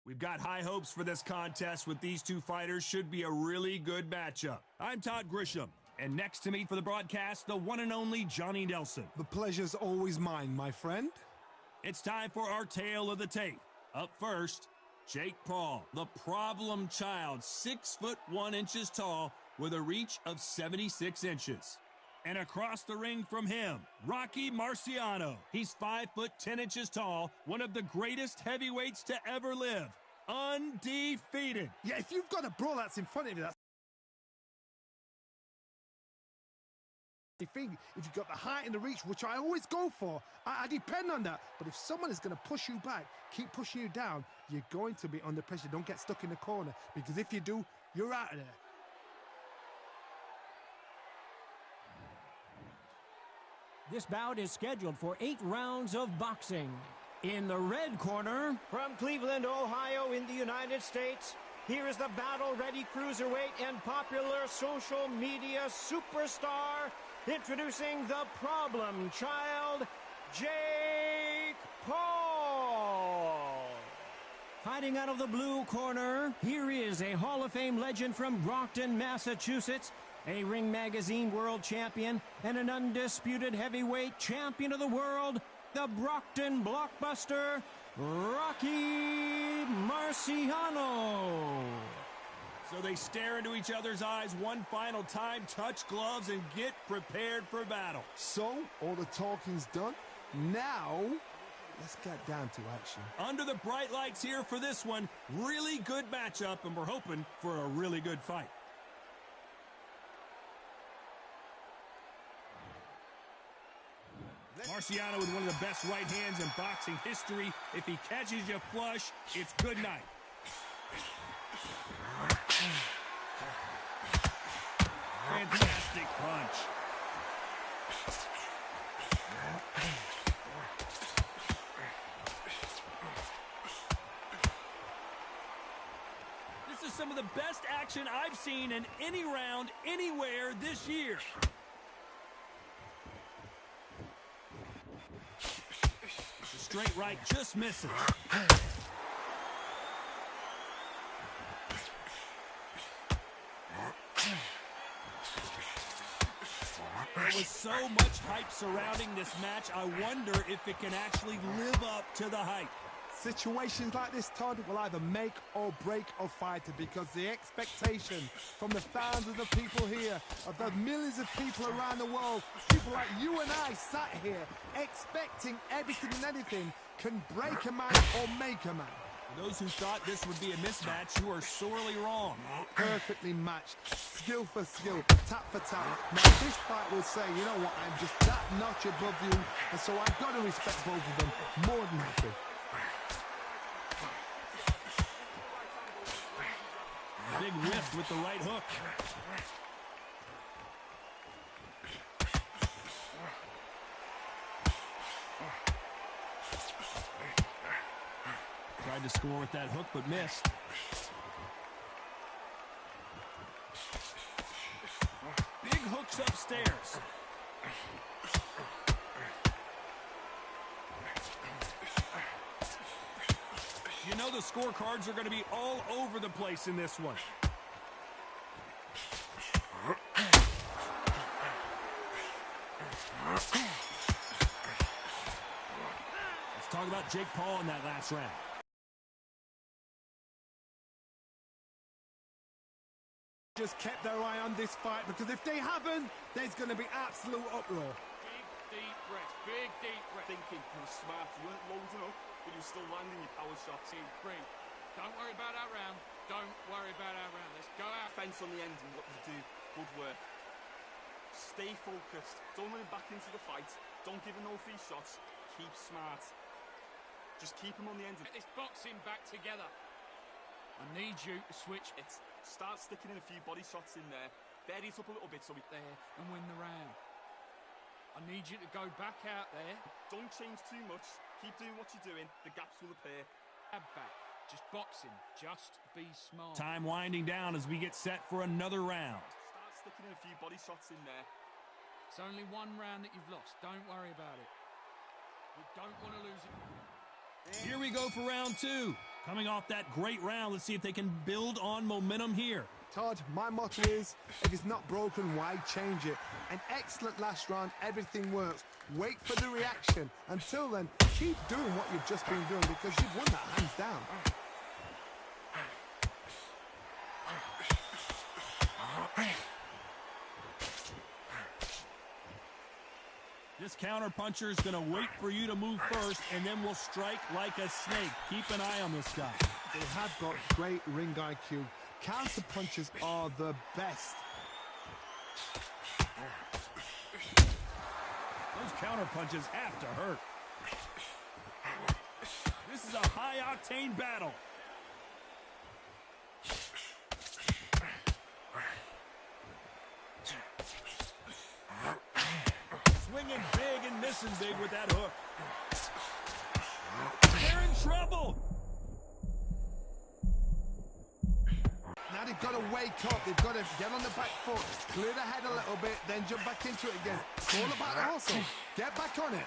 We've got high hopes for this contest with these two fighters. Should be a really good matchup. I'm Todd Grisham, and next to me for the broadcast, the one and only Johnny Nelson. The pleasure's always mine, my friend. It's time for our tale of the tape. Up first, Jake Paul, the problem child, 6'1" tall with a reach of 76 inches. And across the ring from him, Rocky Marciano. He's 5'10" tall, one of the greatest heavyweights to ever live. Undefeated. Yeah, if you've got a brawl that's in front of you, that's the thing. If you've got the height and the reach, which I always go for, I depend on that. But if someone is going to push you back, keep pushing you down, you're going to be under pressure. Don't get stuck in the corner, because if you do, you're out of there. This bout is scheduled for 8 rounds of boxing. In the red corner, from Cleveland, Ohio in the United States, here is the battle-ready cruiserweight and popular social media superstar, introducing the problem child, Jake Paul. Fighting out of the blue corner, here is a Hall of Fame legend from Brockton, Massachusetts, a Ring Magazine world champion, and an undisputed heavyweight champion of the world, the Brockton blockbuster, Rocky Marciano. So they stare into each other's eyes one final time, touch gloves, and get prepared for battle. So, all the talking's done. Now, let's get down to action. Under the bright lights here for this one, really good matchup, and we're hoping for a really good fight. Marciano with one of the best right hands in boxing history. If he catches you flush, it's good night. Fantastic punch. This is some of the best action I've seen in any round, anywhere this year. Straight right just misses. There was so much hype surrounding this match. I wonder if it can actually live up to the hype. Situations like this, Todd, will either make or break a fighter, because the expectation from the thousands of people here, of the millions of people around the world, people like you and I sat here expecting everything and anything, can break a man or make a man. For those who thought this would be a mismatch, you are sorely wrong. Perfectly matched, skill for skill, tap for tap. Now this fight will say, you know what, I'm just that notch above you, and so I've got to respect both of them more than happy. Big whiff with the right hook. Tried to score with that hook, but missed. Big hooks upstairs. You know the scorecards are going to be all over the place in this one. Let's talk about Jake Paul in that last round. Just kept their eye on this fight, because if they haven't, there's going to be absolute uproar. Big deep breaths, big deep breaths. Thinking you were smart, you weren't loading up, but you were still landing your power shots. Breathe. Don't worry about that round. Don't worry about that round. Let's go out. Fence on the end and what you do. Good work. Stay focused. Don't let him back into the fight. Don't give him no free shots. Keep smart. Just keep him on the end. Get this boxing back together. I need you to switch. Start sticking in a few body shots in there. Bury it up a little bit so we there and win the round. I need you to go back out there. Don't change too much. Keep doing what you're doing. The gaps will appear. Add back. Just boxing. Just be smart. Time winding down as we get set for another round. Start sticking in a few body shots in there. It's only one round that you've lost. Don't worry about it. We don't want to lose it. Here we go for round two. Coming off that great round, let's see if they can build on momentum here. Todd, my motto is, if it's not broken, why change it? An excellent last round, everything works. Wait for the reaction. Until then, keep doing what you've just been doing because you've won that hands down. This counter puncher is going to wait for you to move first, and then will strike like a snake. Keep an eye on this guy. They have got great ring IQ. Counter punches are the best. Those counter punches have to hurt. This is a high-octane battle. Swinging big and missing big with that hook. They're in trouble. Now they've got to wake up. They've got to get on the back foot, clear the head a little bit, then jump back into it again. It's all about the hustle. Get back on it.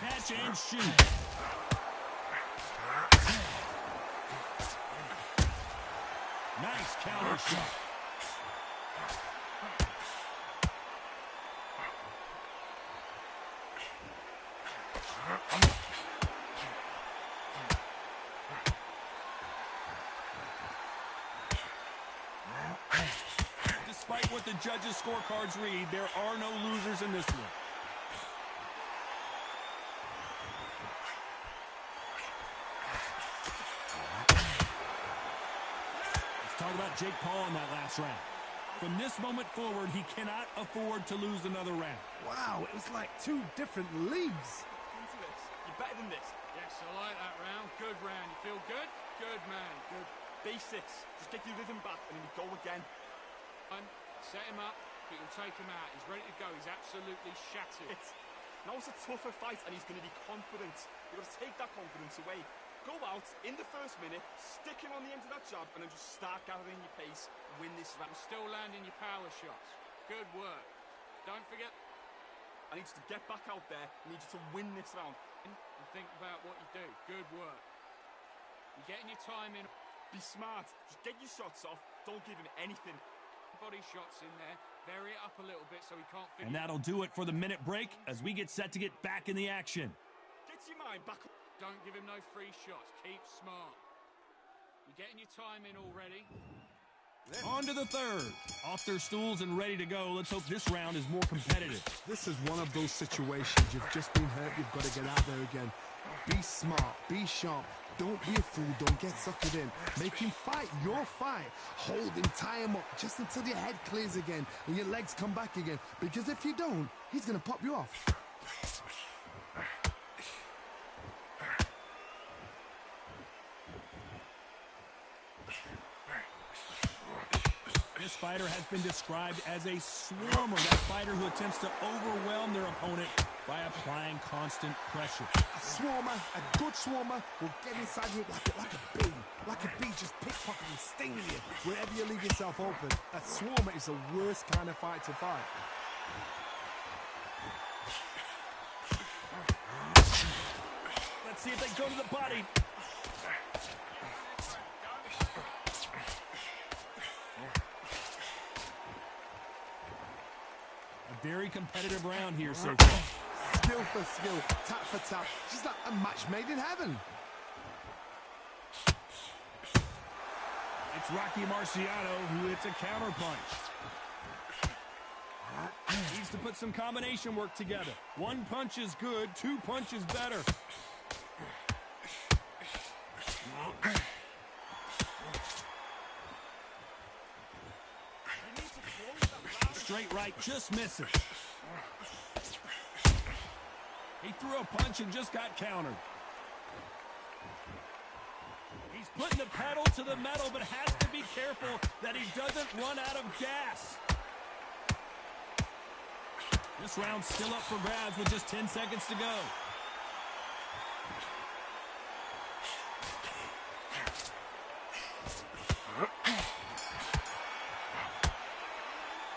Catch and shoot. Nice counter shot. Despite what the judges' scorecards read, there are no losers in this one. Talk about Jake Paul in that last round. From this moment forward, he cannot afford to lose another round. Wow, it was like two different leagues. You're better than this. Yes, I like that round. Good round. You feel good? Good, man. Good. Basics. Just get your rhythm back and then you go again. Set him up, but you'll take him out. He's ready to go. He's absolutely shattered. Now it's a tougher fight and he's going to be confident. You've got to take that confidence away. Go out in the first minute, stick him on the end of that jab, and then just start gathering your pace, win this round. Still landing your power shots. Good work. Don't forget. I need you to get back out there. I need you to win this round. And think about what you do. Good work. You're getting your time in. Be smart. Just get your shots off. Don't give him anything. Body shots in there. Vary it up a little bit so he can't finish. And that'll do it for the minute break as we get set to get back in the action. Get your mind back up. Don't give him no free shots. Keep smart. You're getting your time in already. On to the third. Off their stools and ready to go. Let's hope this round is more competitive. This is one of those situations. You've just been hurt. You've got to get out there again. Be smart. Be sharp. Don't be a fool. Don't get suckered in. Make him fight your fight. Hold him. Tie him up just until your head clears again and your legs come back again. Because if you don't, he's going to pop you off. This fighter has been described as a swarmer, that fighter who attempts to overwhelm their opponent by applying constant pressure. A swarmer, a good swarmer, will get inside you like a bee. Like a bee just pickpocketing, stinging you wherever you leave yourself open. A swarmer is the worst kind of fight to fight. Let's see if they go to the body. A very competitive round here so far. Skill for skill, tap for tap. Just like a match made in heaven. It's Rocky Marciano who hits a counter punch. Needs to put some combination work together. One punch is good, two punches better. Straight right, just misses. He threw a punch and just got countered. He's putting the pedal to the metal, but has to be careful that he doesn't run out of gas. This round's still up for grabs with just 10 seconds to go.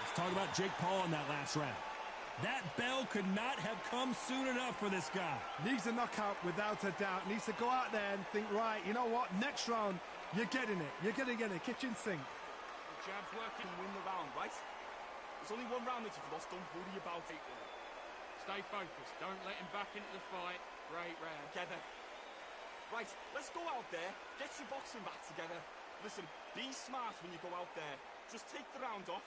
Let's talk about Jake Paul in that last round. That bell could not have come soon enough for this guy. Needs a knockout without a doubt. Needs to go out there and think, right, you know what? Next round, you're getting it. You're going to get it. Kitchen sink. The jab's working, win the round, right? There's only one round that you've lost. Don't worry about it. Stay focused. Don't let him back into the fight. Great round. Together. Right, let's go out there. Get your boxing back together. Listen, be smart when you go out there. Just take the round off.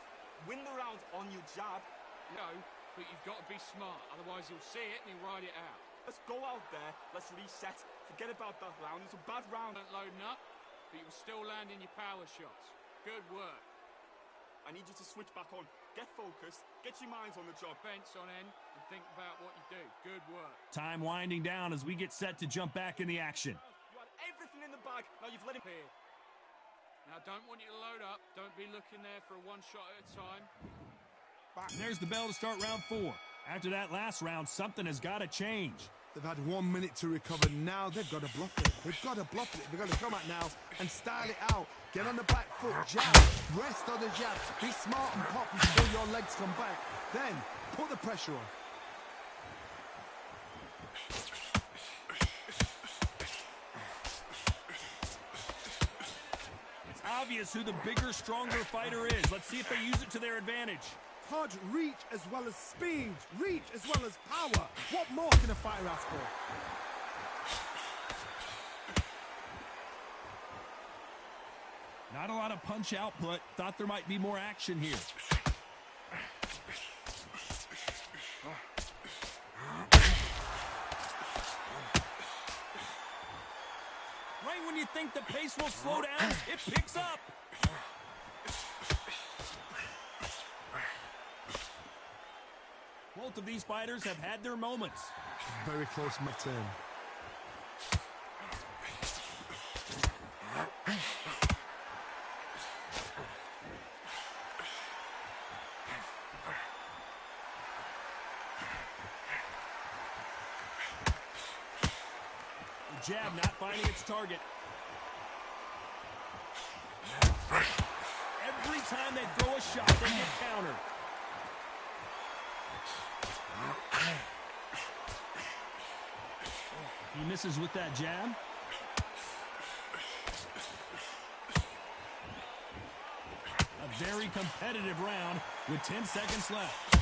Win the round on your jab. No, but you've got to be smart. Otherwise, he'll see it and he'll ride it out. Let's go out there. Let's reset. Forget about that round. It's a bad round. Weren't loading up, but you were still landing your power shots. Good work. I need you to switch back on. Get focused. Get your minds on the job. Fence on end and think about what you do. Good work. Time winding down as we get set to jump back in the action. You had everything in the bag. Now you've let him Here. Now, don't want you to load up. Don't be looking there for a one shot at a time. And there's the bell to start round 4. After that last round, something has got to change. They've had 1 minute to recover. Now they've got to bluff it. They've got to bluff it. They've got to come out now and style it out. Get on the back foot, jab, rest on the jab. Be smart and pop until your legs come back. Then put the pressure on. It's obvious who the bigger, stronger fighter is. Let's see if they use it to their advantage. Todd, reach as well as speed, reach as well as power. What more can a fighter ask for? Not a lot of punch output. Thought there might be more action here. Right when you think the pace will slow down, it picks up. Both of these fighters have had their moments. Very close my turn. The jab not finding its target. Every time they throw a shot, they get countered. He misses with that jab. A very competitive round with 10 seconds left.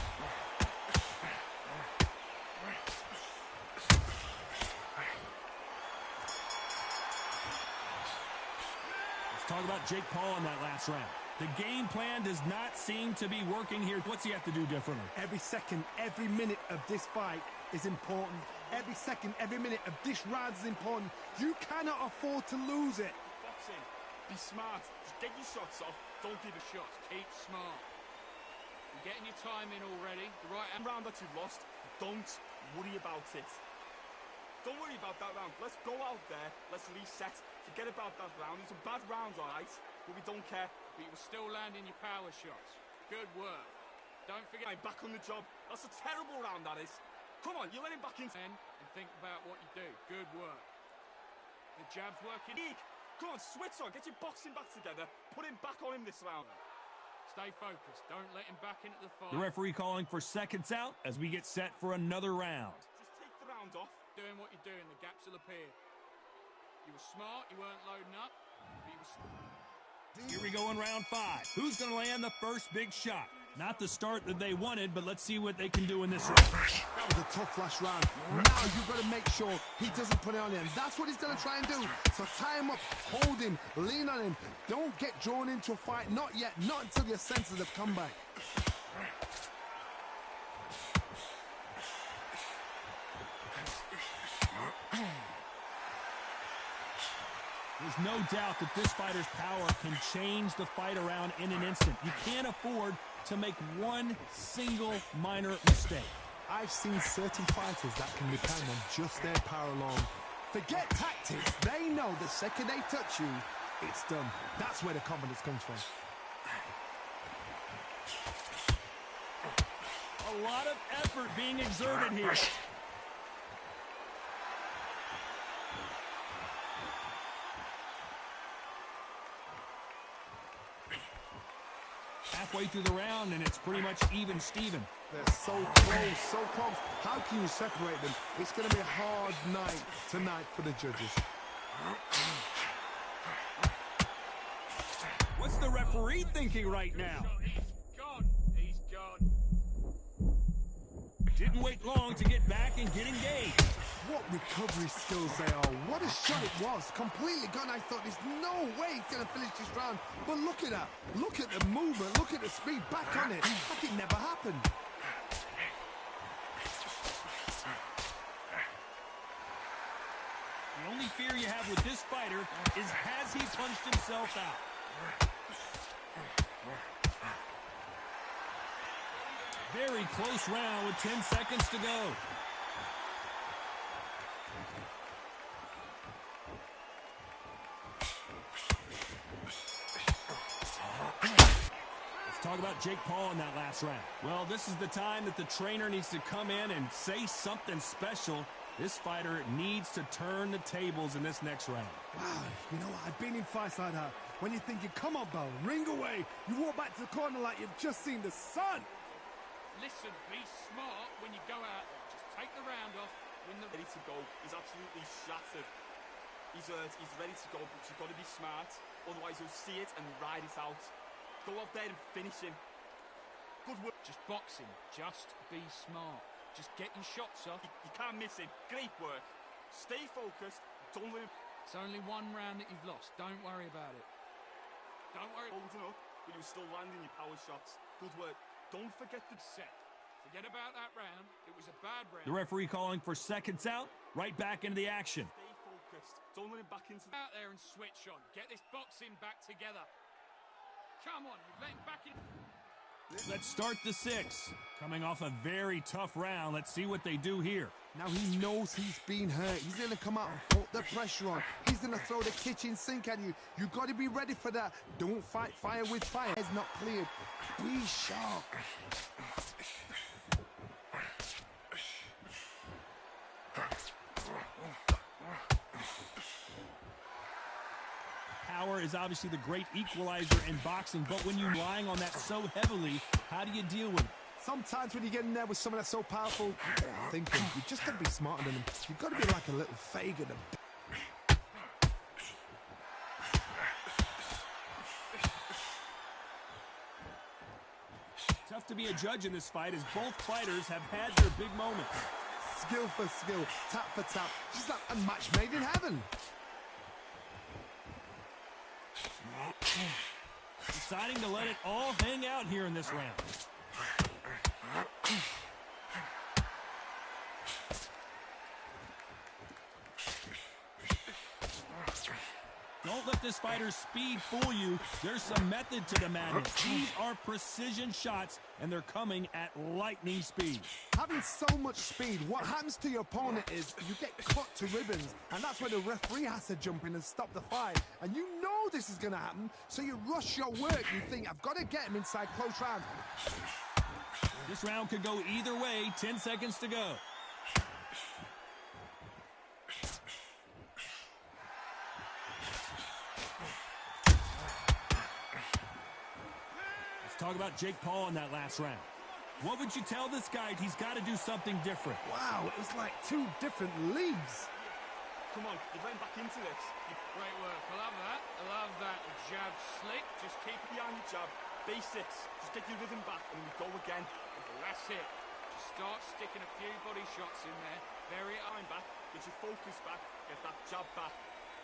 Let's talk about Jake Paul in that last round. The game plan does not seem to be working here. What's he have to do differently? Every second, every minute of this fight is important. Every second, every minute of this round is important. You cannot afford to lose it. boxing. Be smart. Just get your shots off. Don't give a shot. Keep smart. You're getting your time in already. The right hand round that you've lost, don't worry about it. Don't worry about that round. Let's go out there. Let's reset. Forget about that round. It's a bad round, all right? But we don't care. But you were still landing your power shots. Good work. Don't forget. I'm back on the job. That's a terrible round, that is. Come on, you let him back in. And think about what you do. Good work. The jab's working. Come on, switch on. Get your boxing back together. Put him back on him this round. Stay focused. Don't let him back into the fight. The referee calling for seconds out as we get set for another round. Just take the round off. Doing what you're doing. The gaps will appear. You were smart. You weren't loading up. But you were... Here we go in round 5. Who's going to land the first big shot? Not the start that they wanted, but let's see what they can do in this round. That was a tough last round. Now you've got to make sure he doesn't put it on him. That's what he's going to try and do. So tie him up, hold him, lean on him. Don't get drawn into a fight. Not yet. Not until your senses have come back. There's no doubt that this fighter's power can change the fight around in an instant. You can't afford to make one single minor mistake. I've seen certain fighters that can depend on just their power alone. Forget tactics. They know the second they touch you, it's done. That's where the confidence comes from. A lot of effort being exerted here. halfway through the round, and it's pretty much even Steven. They're so close, so close. How can you separate them? It's going to be a hard night tonight for the judges. What's the referee thinking right now? He's gone. He's gone. Didn't wait long to get back and get engaged. What recovery skills they are. What a shot it was. Completely gone. I thought there's no way he's going to finish this round. But look at that. Look at the movement. Look at the speed. Back on it. Like it never happened. The only fear you have with this fighter is has he punched himself out? Very close round with 10 seconds to go. Let's talk about Jake Paul in that last round. Well, this is the time that the trainer needs to come in and say something special. This fighter needs to turn the tables in this next round. Wow, you know what? I've been in fights like that. When you're thinking, come on, Bo, ring away. You walk back to the corner like you've just seen the sun. Listen, be smart when you go out there. Just take the round off, win the... Ready to go. He's absolutely shattered. He's ready to go, but you've got to be smart. Otherwise, you'll see it and ride it out. Go out there and finish him. Good work. Just boxing. Just be smart. Just get your shots off. You can't miss him. Great work. Stay focused. Don't let him... It's only one round that you've lost. Don't worry about it. Don't worry. Holding up, but you're still landing your power shots. Good work. Don't forget the set. Forget about that round. It was a bad round. The referee calling for seconds out. Right back into the action. Stay focused. Don't let him back into out there and switch on. Get this boxing back together. Come on, you've let him back in. Let's start the 6. Coming off a very tough round. Let's see what they do here. Now he knows he's been hurt. He's going to come out and put the pressure on. He's going to throw the kitchen sink at you. You've got to be ready for that. Don't fight fire with fire. It's not cleared. Be sharp. Power is obviously the great equalizer in boxing, but when you're relying on that so heavily, how do you deal with it? Sometimes when you get in there with someone that's so powerful, thinking, you just got to be smarter than them. You've got to be like a little Fagin. Tough to be a judge in this fight as both fighters have had their big moments. Skill for skill, tap for tap, just like a match made in heaven. Deciding to let it all hang out here in this round. Don't let this fighter's speed fool you. There's some method to the madness. These are precision shots, and they're coming at lightning speed. Having so much speed, what happens to your opponent is you get cut to ribbons, and that's where the referee has to jump in and stop the fight. And you know this is going to happen, so you rush your work. You think, I've got to get him inside close round. This round could go either way. 10 seconds to go. Talk about Jake Paul in that last round. What would you tell this guy? He's got to do something different. Wow, it was like two different leagues. Come on, you're getting back into this. Great work. I love that. I love that. The jab slick. Just keep it behind your jab. Basics. Just get your rhythm back and then we go again. That's it. Just start sticking a few body shots in there. Very line back. Get your focus back. Get that jab back.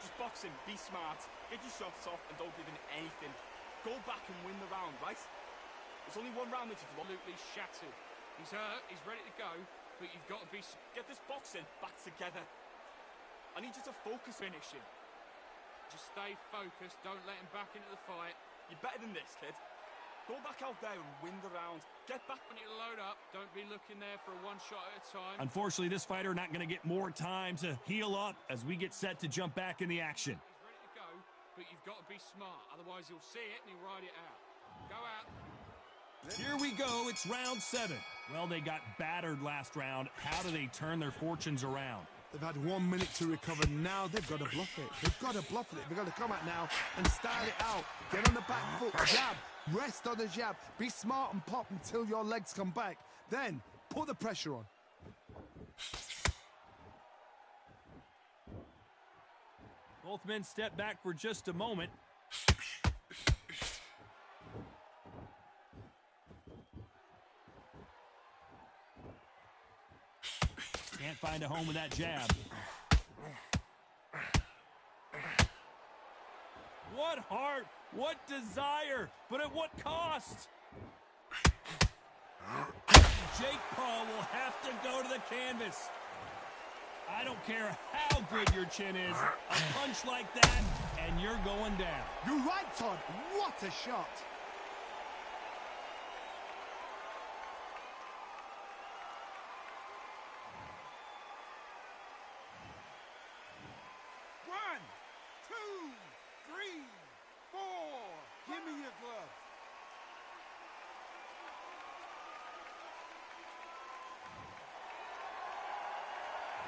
Just boxing. Be smart. Get your shots off and don't give in anything. Go back and win the round, right? There's only one round that you've absolutely shattered. He's hurt, he's ready to go, but you've got to be... Get this boxing back together. I need you to focus. Finish him. Just stay focused, don't let him back into the fight. You're better than this, kid. Go back out there and win the round. Get back. When you load up, don't be looking there for a one shot at a time. Unfortunately, this fighter not going to get more time to heal up as we get set to jump back in the action. He's ready to go, but you've got to be smart. Otherwise, he'll see it and he'll ride it out. Go out. Here we go. It's round 7. Well, they got battered last round. How do they turn their fortunes around? They've had 1 minute to recover. Now they've got to bluff it. They've got to bluff it. They've got to come out now and style it out. Get on the back foot, jab. Rest on the jab. Be smart and pop until your legs come back. Then put the pressure on. Both men step back for just a moment. Can't find a home with that jab. What heart, what desire, but at what cost? Jake Paul will have to go to the canvas. I don't care how good your chin is, a punch like that, and you're going down. You're right, Todd. What a shot. One, two, three, four. Give me your glove.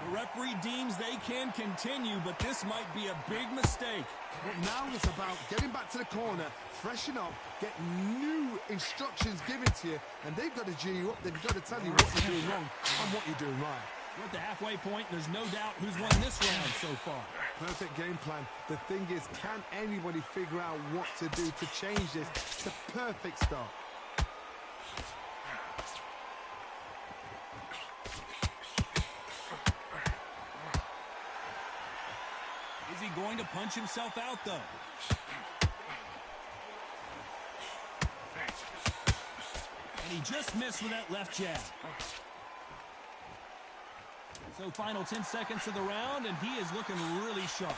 The referee deems they can continue, but this might be a big mistake. But now it's about getting back to the corner, freshen up, get new instructions given to you, and they've got to G you up. They've got to tell you what you're doing wrong and what you're doing right. We're at the halfway point. There's no doubt who's won this round so far. Perfect game plan. The thing is, can anybody figure out what to do to change this? It's a perfect start. Is he going to punch himself out, though? And he just missed with that left jab. So final 10 seconds of the round, and he is looking really sharp.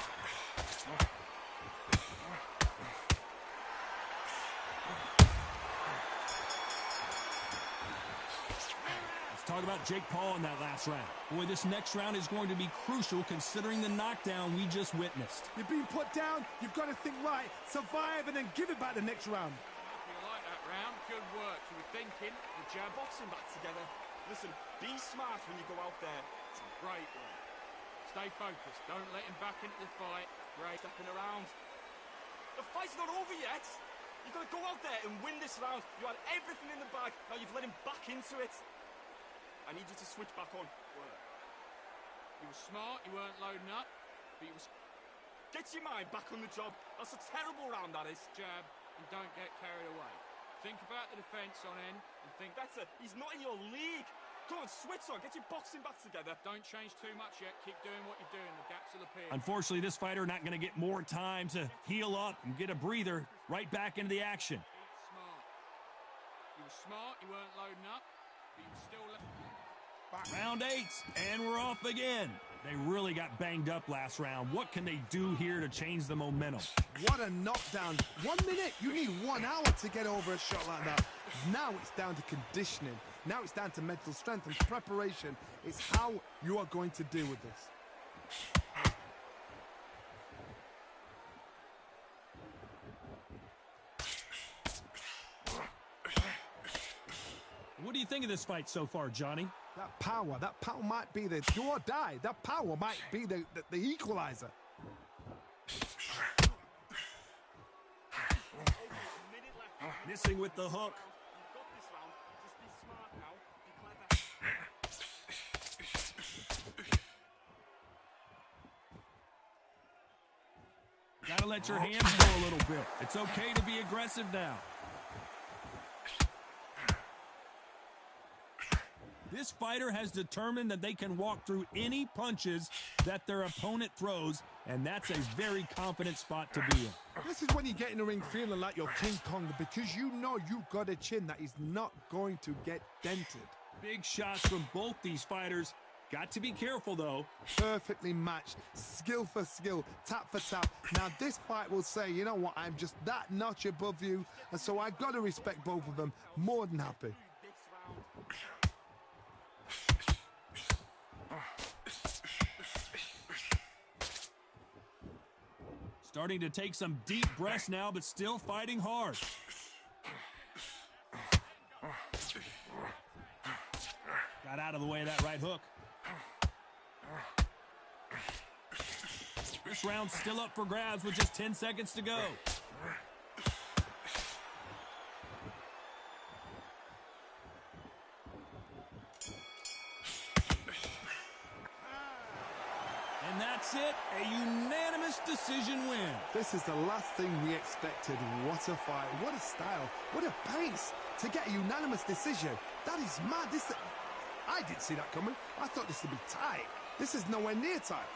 Let's talk about Jake Paul in that last round. Boy, this next round is going to be crucial considering the knockdown we just witnessed. You've been put down, you've got to think right, survive, and then give it back the next round. You like that round? Good work. You were thinking, the jab Boxing back together. Listen, be smart when you go out there. great work. Stay focused. Don't let him back into the fight. Great. Stepping around. The fight's not over yet. You've got to go out there and win this round. You had everything in the bag. Now you've let him back into it. I need you to switch back on. Work. You were smart. You weren't loading up. But you was... Get your mind back on the job. That's a terrible round, that is. Jab. And don't get carried away. Think about the defense on end and think... Better. He's not in your league. Come on, switch on. Get your boxing back together. Don't change too much yet. Keep doing what you're doing. The gaps will appear. Unfortunately, this fighter not going to get more time to heal up and get a breather. Right back into the action. Smart. You were smart. You weren't loading up. But you were still... Round 8, and we're off again. They really got banged up last round. What can they do here to change the momentum? What a knockdown. 1 minute. You need 1 hour to get over a shot like that. Now it's down to conditioning. Now it's down to mental strength and preparation. It's how you are going to deal with this. What do you think of this fight so far, Johnny? That power might be the do or die. That power might be the equalizer. Missing with the hook. You've got this round. Just be smart now. Be clever. Gotta let your hands go a little bit. It's okay to be aggressive now. This fighter has determined that they can walk through any punches that their opponent throws, and that's a very confident spot to be in. This is when you get in the ring feeling like you're King Kong, because you know you've got a chin that is not going to get dented. Big shots from both these fighters. Got to be careful, though. Perfectly matched, skill for skill, tap for tap. Now this fight will say, you know what, I'm just that notch above you, and so I've got to respect both of them. More than happy. Starting to take some deep breaths now, but still fighting hard. Got out of the way of that right hook. This round's still up for grabs with just 10 seconds to go. And that's it, a unanimous decision win. This is the last thing we expected. What a fight, what a style, what a pace to get a unanimous decision. That is mad. I didn't see that coming. I thought this would be tight. This is nowhere near tight.